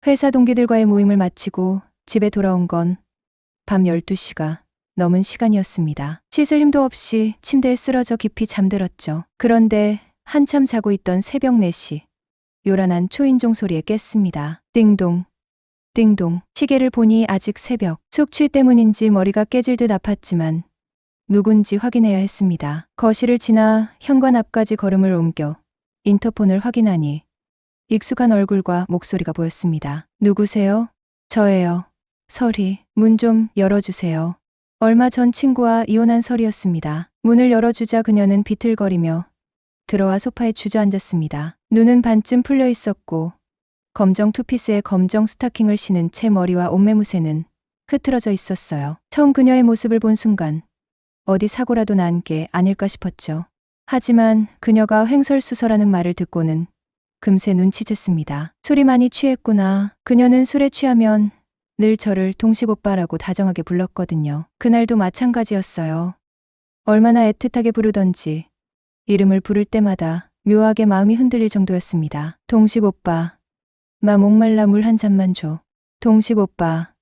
회사 동기들과의 모임을 마치고 집에 돌아온 건 밤 12시가 넘은 시간이었습니다. 씻을 힘도 없이 침대에 쓰러져 깊이 잠들었죠. 그런데 한참 자고 있던 새벽 4시, 요란한 초인종 소리에 깼습니다. 띵동, 띵동. 시계를 보니 아직 새벽. 숙취 때문인지 머리가 깨질 듯 아팠지만 누군지 확인해야 했습니다. 거실을 지나 현관 앞까지 걸음을 옮겨 인터폰을 확인하니 익숙한 얼굴과 목소리가 보였습니다. 누구세요? 저예요. 설희. 문 좀 열어주세요. 얼마 전 친구와 이혼한 설이었습니다. 문을 열어주자 그녀는 비틀거리며 들어와 소파에 주저앉았습니다. 눈은 반쯤 풀려 있었고 검정 투피스에 검정 스타킹을 신은 채 머리와 옷매무새는 흐트러져 있었어요. 처음 그녀의 모습을 본 순간 어디 사고라도 난 게 아닐까 싶었죠. 하지만 그녀가 횡설수설하는 말을 듣고는 금세 눈치챘습니다. 술이 많이 취했구나. 그녀는 술에 취하면 늘 저를 동식 오빠라고 다정하게 불렀거든요. 그날도 마찬가지였어요. 얼마나 애틋하게 부르던지 이름을 부를 때마다 묘하게 마음이 흔들릴 정도였습니다. 동식 오빠, 나 목말라 물 한 잔만 줘. 동식 오빠,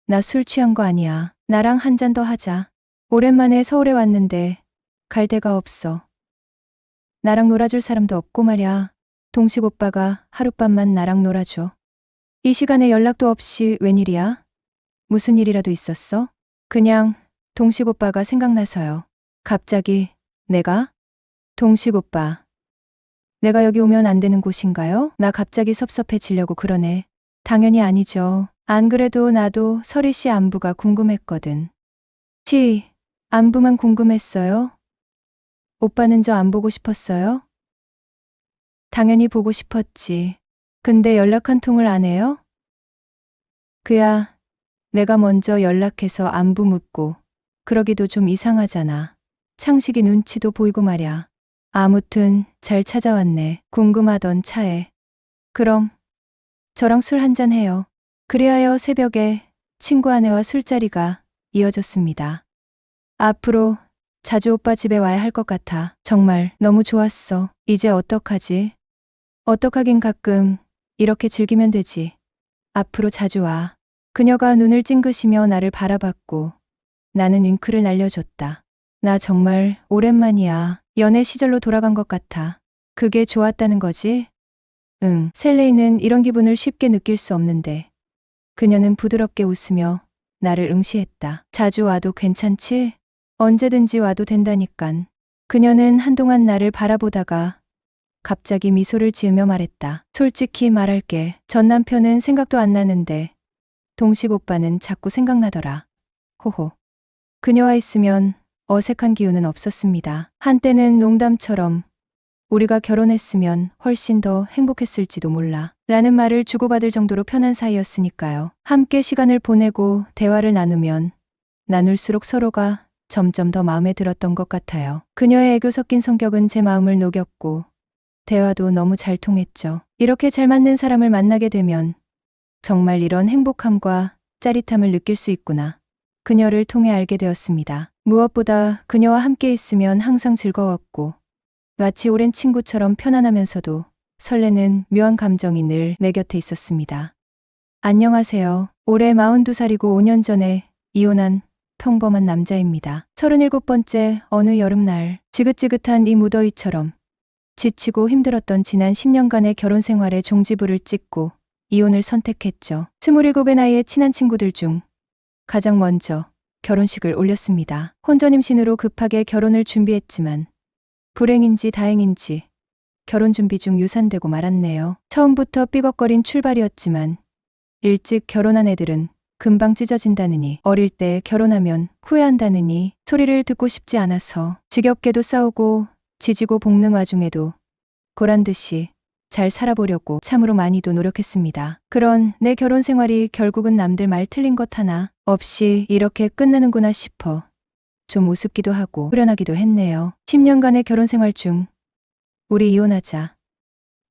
나 술 취한 거 아니야. 나랑 한 잔 더 하자. 오랜만에 서울에 왔는데 갈 데가 없어. 나랑 놀아줄 사람도 없고 말야. 동식 오빠가 하룻밤만 나랑 놀아줘. 이 시간에 연락도 없이 웬일이야? 무슨 일이라도 있었어? 그냥 동식 오빠가 생각나서요. 갑자기 내가? 동식 오빠. 내가 여기 오면 안 되는 곳인가요? 나 갑자기 섭섭해지려고 그러네. 당연히 아니죠. 안 그래도 나도 설희 씨 안부가 궁금했거든. 안부만 궁금했어요? 오빠는 저 안 보고 싶었어요? 당연히 보고 싶었지. 근데 연락 한 통을 안 해요? 그야 내가 먼저 연락해서 안부 묻고 그러기도 좀 이상하잖아. 창식이 눈치도 보이고 말야. 아무튼 잘 찾아왔네. 궁금하던 차에. 그럼 저랑 술 한잔 해요. 그리하여 새벽에 친구 아내와 술자리가 이어졌습니다. 앞으로 자주 오빠 집에 와야 할 것 같아. 정말 너무 좋았어. 이제 어떡하지? 어떡하긴 가끔 이렇게 즐기면 되지. 앞으로 자주 와. 그녀가 눈을 찡그시며 나를 바라봤고 나는 윙크를 날려줬다. 나 정말 오랜만이야. 연애 시절로 돌아간 것 같아. 그게 좋았다는 거지? 응. 셀레이는 이런 기분을 쉽게 느낄 수 없는데 그녀는 부드럽게 웃으며 나를 응시했다. 자주 와도 괜찮지? 언제든지 와도 된다니깐. 그녀는 한동안 나를 바라보다가 갑자기 미소를 지으며 말했다. 솔직히 말할게. 전 남편은 생각도 안 나는데 동식 오빠는 자꾸 생각나더라. 호호. 그녀와 있으면 어색한 기운은 없었습니다. 한때는 농담처럼 우리가 결혼했으면 훨씬 더 행복했을지도 몰라 라는 말을 주고받을 정도로 편한 사이였으니까요. 함께 시간을 보내고 대화를 나누면 나눌수록 서로가 점점 더 마음에 들었던 것 같아요. 그녀의 애교 섞인 성격은 제 마음을 녹였고 대화도 너무 잘 통했죠. 이렇게 잘 맞는 사람을 만나게 되면 정말 이런 행복함과 짜릿함을 느낄 수 있구나. 그녀를 통해 알게 되었습니다. 무엇보다 그녀와 함께 있으면 항상 즐거웠고 마치 오랜 친구처럼 편안하면서도 설레는 묘한 감정이 늘 내 곁에 있었습니다. 안녕하세요. 올해 42살이고 5년 전에 이혼한 평범한 남자입니다. 37번째 어느 여름날 지긋지긋한 이 무더위처럼 지치고 힘들었던 지난 10년간의 결혼 생활에 종지부를 찍고 이혼을 선택했죠. 27의 나이에 친한 친구들 중 가장 먼저 결혼식을 올렸습니다. 혼전 임신으로 급하게 결혼을 준비했지만 불행인지 다행인지 결혼 준비 중 유산되고 말았네요. 처음부터 삐걱거린 출발이었지만 일찍 결혼한 애들은 금방 찢어진다느니 어릴 때 결혼하면 후회한다느니 소리를 듣고 싶지 않아서 지겹게도 싸우고 지지고 볶는 와중에도 고란듯이 잘 살아보려고 참으로 많이도 노력했습니다. 그런 내 결혼 생활이 결국은 남들 말 틀린 것 하나 없이 이렇게 끝나는구나 싶어 좀 우습기도 하고 후련하기도 했네요. 10년간의 결혼 생활 중 우리 이혼하자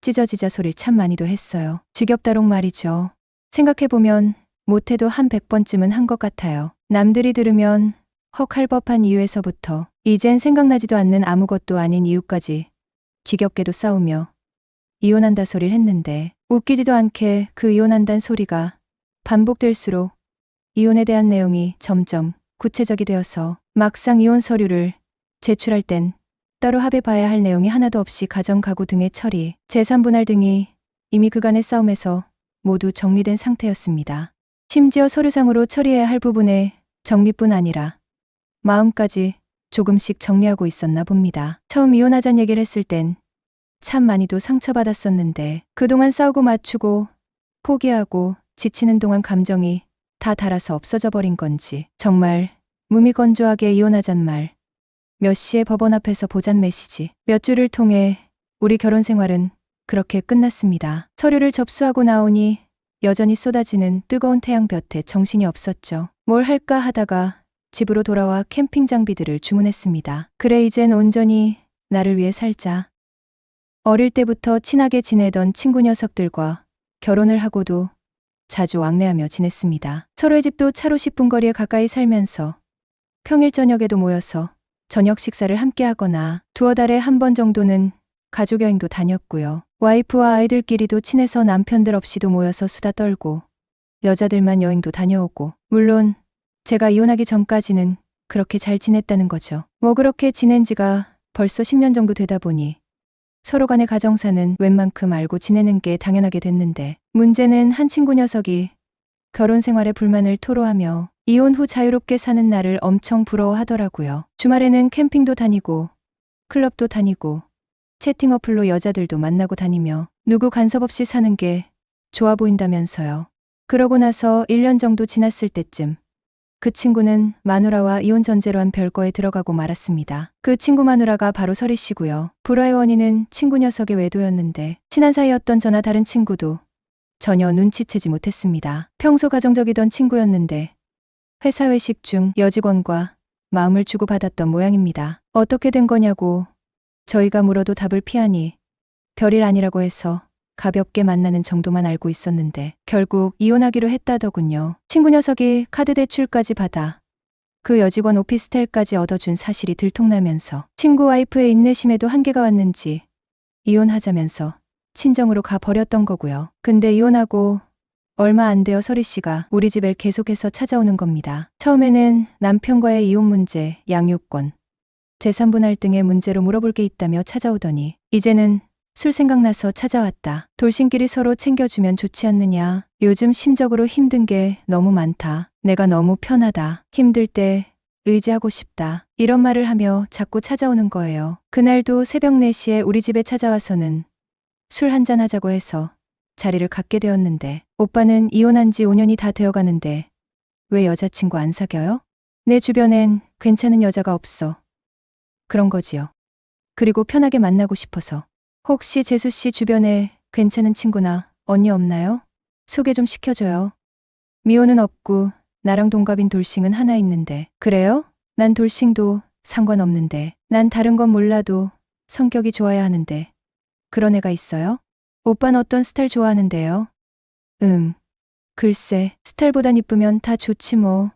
찢어지자 소리를 참 많이도 했어요. 지겹다록 말이죠. 생각해보면 못해도 한 100번쯤은 한 것 같아요. 남들이 들으면 헉 할 법한 이유에서부터 이젠 생각나지도 않는 아무것도 아닌 이유까지 지겹게도 싸우며 이혼한다 소리를 했는데 웃기지도 않게 그 이혼한다는 소리가 반복될수록 이혼에 대한 내용이 점점 구체적이 되어서 막상 이혼 서류를 제출할 땐 따로 합의봐야 할 내용이 하나도 없이 가정 가구 등의 처리, 재산 분할 등이 이미 그간의 싸움에서 모두 정리된 상태였습니다. 심지어 서류상으로 처리해야 할 부분의 정리뿐 아니라 마음까지 조금씩 정리하고 있었나 봅니다. 처음 이혼하자는 얘기를 했을 땐 참 많이도 상처받았었는데 그동안 싸우고 맞추고 포기하고 지치는 동안 감정이 다 닳아서 없어져 버린 건지 정말 무미건조하게 이혼하잔 말, 몇 시에 법원 앞에서 보잔 메시지, 몇 줄을 통해 우리 결혼 생활은 그렇게 끝났습니다. 서류를 접수하고 나오니 여전히 쏟아지는 뜨거운 태양볕에 정신이 없었죠. 뭘 할까 하다가 집으로 돌아와 캠핑 장비들을 주문했습니다. 그래 이젠 온전히 나를 위해 살자. 어릴 때부터 친하게 지내던 친구 녀석들과 결혼을 하고도 자주 왕래하며 지냈습니다. 서로의 집도 차로 10분 거리에 가까이 살면서 평일 저녁에도 모여서 저녁 식사를 함께 하거나 두어 달에 한 번 정도는 가족 여행도 다녔고요. 와이프와 아이들끼리도 친해서 남편들 없이도 모여서 수다 떨고 여자들만 여행도 다녀오고 물론 제가 이혼하기 전까지는 그렇게 잘 지냈다는 거죠. 뭐 그렇게 지낸 지가 벌써 10년 정도 되다 보니 서로 간의 가정사는 웬만큼 알고 지내는 게 당연하게 됐는데 문제는 한 친구 녀석이 결혼 생활에 불만을 토로하며 이혼 후 자유롭게 사는 나를 엄청 부러워하더라고요. 주말에는 캠핑도 다니고 클럽도 다니고 채팅 어플로 여자들도 만나고 다니며 누구 간섭 없이 사는 게 좋아 보인다면서요. 그러고 나서 1년 정도 지났을 때쯤 그 친구는 마누라와 이혼 전제로 한 별거에 들어가고 말았습니다. 그 친구 마누라가 바로 설희 씨고요. 불화의 원인은 친구 녀석의 외도였는데 친한 사이였던 저나 다른 친구도 전혀 눈치채지 못했습니다. 평소 가정적이던 친구였는데 회사 회식 중 여직원과 마음을 주고받았던 모양입니다. 어떻게 된 거냐고 저희가 물어도 답을 피하니 별일 아니라고 해서 가볍게 만나는 정도만 알고 있었는데 결국 이혼하기로 했다더군요. 친구 녀석이 카드 대출까지 받아 그 여직원 오피스텔까지 얻어준 사실이 들통나면서 친구 와이프의 인내심에도 한계가 왔는지 이혼하자면서 친정으로 가버렸던 거고요. 근데 이혼하고 얼마 안 되어 설희 씨가 우리 집을 계속해서 찾아오는 겁니다. 처음에는 남편과의 이혼 문제, 양육권, 재산 분할 등의 문제로 물어볼 게 있다며 찾아오더니 이제는 술 생각나서 찾아왔다. 돌싱끼리 서로 챙겨주면 좋지 않느냐. 요즘 심적으로 힘든 게 너무 많다. 내가 너무 편하다. 힘들 때 의지하고 싶다. 이런 말을 하며 자꾸 찾아오는 거예요. 그날도 새벽 4시에 우리 집에 찾아와서는 술 한잔 하자고 해서 자리를 갖게 되었는데 오빠는 이혼한 지 5년이 다 되어가는데 왜 여자친구 안 사겨요? 내 주변엔 괜찮은 여자가 없어. 그런 거지요. 그리고 편하게 만나고 싶어서. 혹시 재수 씨 주변에 괜찮은 친구나 언니 없나요? 소개 좀 시켜줘요. 미호는 없고 나랑 동갑인 돌싱은 하나 있는데. 그래요? 난 돌싱도 상관없는데. 난 다른 건 몰라도 성격이 좋아야 하는데. 그런 애가 있어요? 오빠는 어떤 스타일 좋아하는데요? 글쎄, 스타일보단 이쁘면 다 좋지 뭐.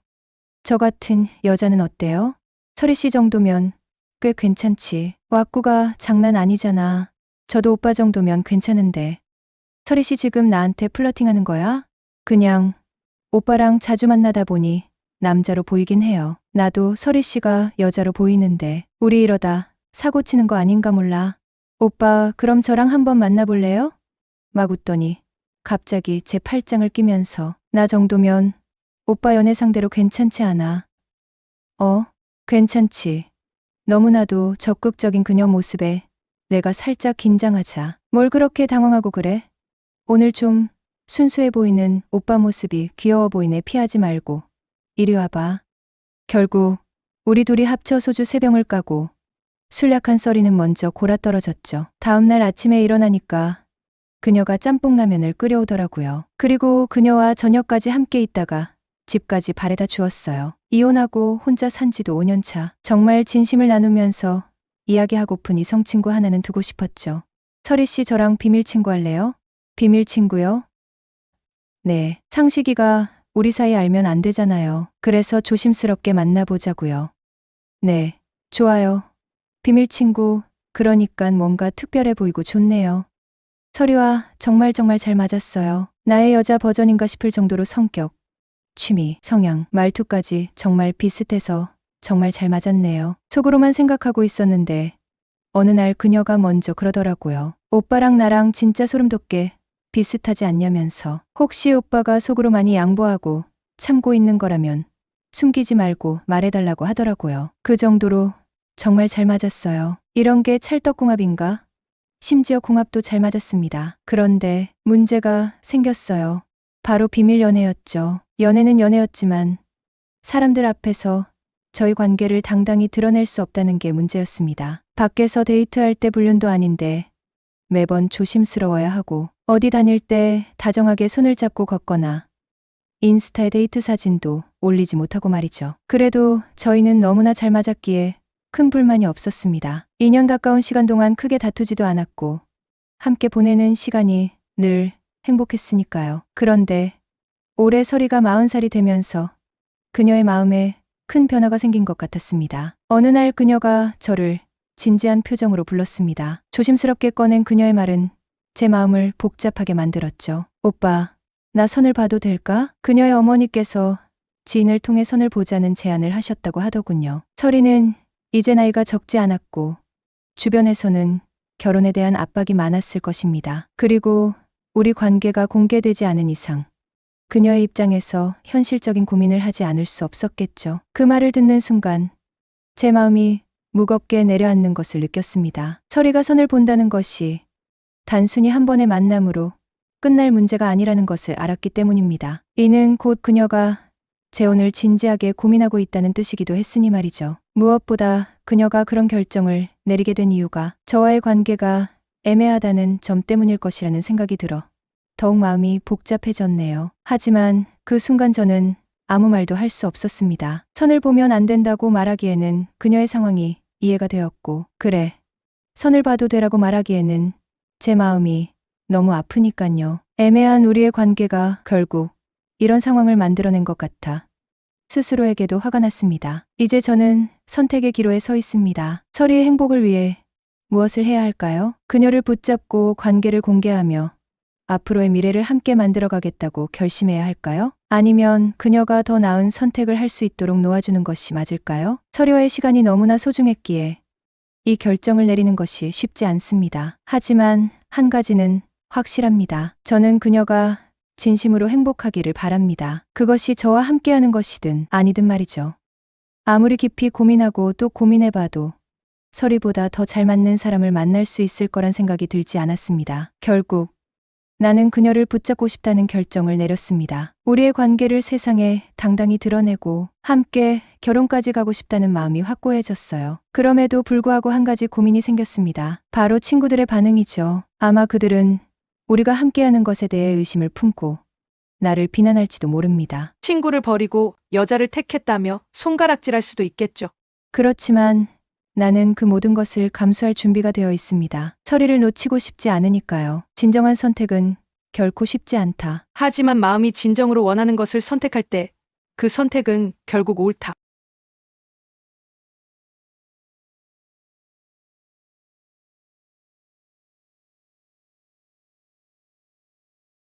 저 같은 여자는 어때요? 설희 씨 정도면 꽤 괜찮지. 왁구가 장난 아니잖아. 저도 오빠 정도면 괜찮은데. 설희 씨 지금 나한테 플러팅하는 거야? 그냥 오빠랑 자주 만나다 보니 남자로 보이긴 해요. 나도 설희 씨가 여자로 보이는데 우리 이러다 사고 치는 거 아닌가 몰라. 오빠 그럼 저랑 한번 만나볼래요? 막 웃더니 갑자기 제 팔짱을 끼면서 나 정도면 오빠 연애 상대로 괜찮지 않아? 괜찮지. 너무나도 적극적인 그녀 모습에 내가 살짝 긴장하자. 뭘 그렇게 당황하고 그래? 오늘 좀 순수해 보이는 오빠 모습이 귀여워 보이네. 피하지 말고 이리 와봐. 결국 우리 둘이 합쳐 소주 3병을 까고 술 약한 썰이는 먼저 골아떨어졌죠. 다음날 아침에 일어나니까 그녀가 짬뽕라면을 끓여오더라고요. 그리고 그녀와 저녁까지 함께 있다가 집까지 바래다 주었어요. 이혼하고 혼자 산 지도 5년 차. 정말 진심을 나누면서 이야기하고픈 이성 친구 하나는 두고 싶었죠. 설희 씨 저랑 비밀 친구 할래요? 비밀 친구요? 네. 상식이가 우리 사이 알면 안 되잖아요. 그래서 조심스럽게 만나보자고요. 네. 좋아요. 비밀 친구, 그러니깐 뭔가 특별해 보이고 좋네요. 설이와 정말 잘 맞았어요. 나의 여자 버전인가 싶을 정도로 성격, 취미, 성향, 말투까지 정말 비슷해서 정말 잘 맞았네요. 속으로만 생각하고 있었는데 어느 날 그녀가 먼저 그러더라고요. 오빠랑 나랑 진짜 소름 돋게 비슷하지 않냐면서. 혹시 오빠가 속으로 많이 양보하고 참고 있는 거라면 숨기지 말고 말해달라고 하더라고요. 그 정도로 정말 잘 맞았어요. 이런 게 찰떡궁합인가? 심지어 궁합도 잘 맞았습니다. 그런데 문제가 생겼어요. 바로 비밀 연애였죠. 연애는 연애였지만 사람들 앞에서 저희 관계를 당당히 드러낼 수 없다는 게 문제였습니다. 밖에서 데이트할 때 불륜도 아닌데 매번 조심스러워야 하고 어디 다닐 때 다정하게 손을 잡고 걷거나 인스타에 데이트 사진도 올리지 못하고 말이죠. 그래도 저희는 너무나 잘 맞았기에 큰 불만이 없었습니다. 2년 가까운 시간 동안 크게 다투지도 않았고 함께 보내는 시간이 늘 행복했으니까요. 그런데 올해 설이가 40살이 되면서 그녀의 마음에 큰 변화가 생긴 것 같았습니다. 어느 날 그녀가 저를 진지한 표정으로 불렀습니다. 조심스럽게 꺼낸 그녀의 말은 제 마음을 복잡하게 만들었죠. 오빠, 나 선을 봐도 될까? 그녀의 어머니께서 지인을 통해 선을 보자는 제안을 하셨다고 하더군요. 설이는 이제 나이가 적지 않았고 주변에서는 결혼에 대한 압박이 많았을 것입니다. 그리고 우리 관계가 공개되지 않은 이상 그녀의 입장에서 현실적인 고민을 하지 않을 수 없었겠죠. 그 말을 듣는 순간 제 마음이 무겁게 내려앉는 것을 느꼈습니다. 설이가 선을 본다는 것이 단순히 한 번의 만남으로 끝날 문제가 아니라는 것을 알았기 때문입니다. 이는 곧 그녀가 재혼을 진지하게 고민하고 있다는 뜻이기도 했으니 말이죠. 무엇보다 그녀가 그런 결정을 내리게 된 이유가 저와의 관계가 애매하다는 점 때문일 것이라는 생각이 들어 더욱 마음이 복잡해졌네요. 하지만 그 순간 저는 아무 말도 할 수 없었습니다. 선을 보면 안 된다고 말하기에는 그녀의 상황이 이해가 되었고, 그래, 선을 봐도 되라고 말하기에는 제 마음이 너무 아프니깐요. 애매한 우리의 관계가 결국 이런 상황을 만들어낸 것 같아 스스로에게도 화가 났습니다. 이제 저는 선택의 기로에 서 있습니다. 설이의 행복을 위해 무엇을 해야 할까요? 그녀를 붙잡고 관계를 공개하며 앞으로의 미래를 함께 만들어가겠다고 결심해야 할까요? 아니면 그녀가 더 나은 선택을 할 수 있도록 놓아주는 것이 맞을까요? 설이와의 시간이 너무나 소중했기에 이 결정을 내리는 것이 쉽지 않습니다. 하지만 한 가지는 확실합니다. 저는 그녀가 진심으로 행복하기를 바랍니다. 그것이 저와 함께하는 것이든 아니든 말이죠. 아무리 깊이 고민하고 또 고민해봐도 설이보다 더 잘 맞는 사람을 만날 수 있을 거란 생각이 들지 않았습니다. 결국 나는 그녀를 붙잡고 싶다는 결정을 내렸습니다. 우리의 관계를 세상에 당당히 드러내고 함께 결혼까지 가고 싶다는 마음이 확고해졌어요. 그럼에도 불구하고 한 가지 고민이 생겼습니다. 바로 친구들의 반응이죠. 아마 그들은 우리가 함께하는 것에 대해 의심을 품고 나를 비난할지도 모릅니다. 친구를 버리고 여자를 택했다며 손가락질할 수도 있겠죠. 그렇지만 나는 그 모든 것을 감수할 준비가 되어 있습니다. 설이를 놓치고 싶지 않으니까요. 진정한 선택은 결코 쉽지 않다. 하지만 마음이 진정으로 원하는 것을 선택할 때 그 선택은 결국 옳다.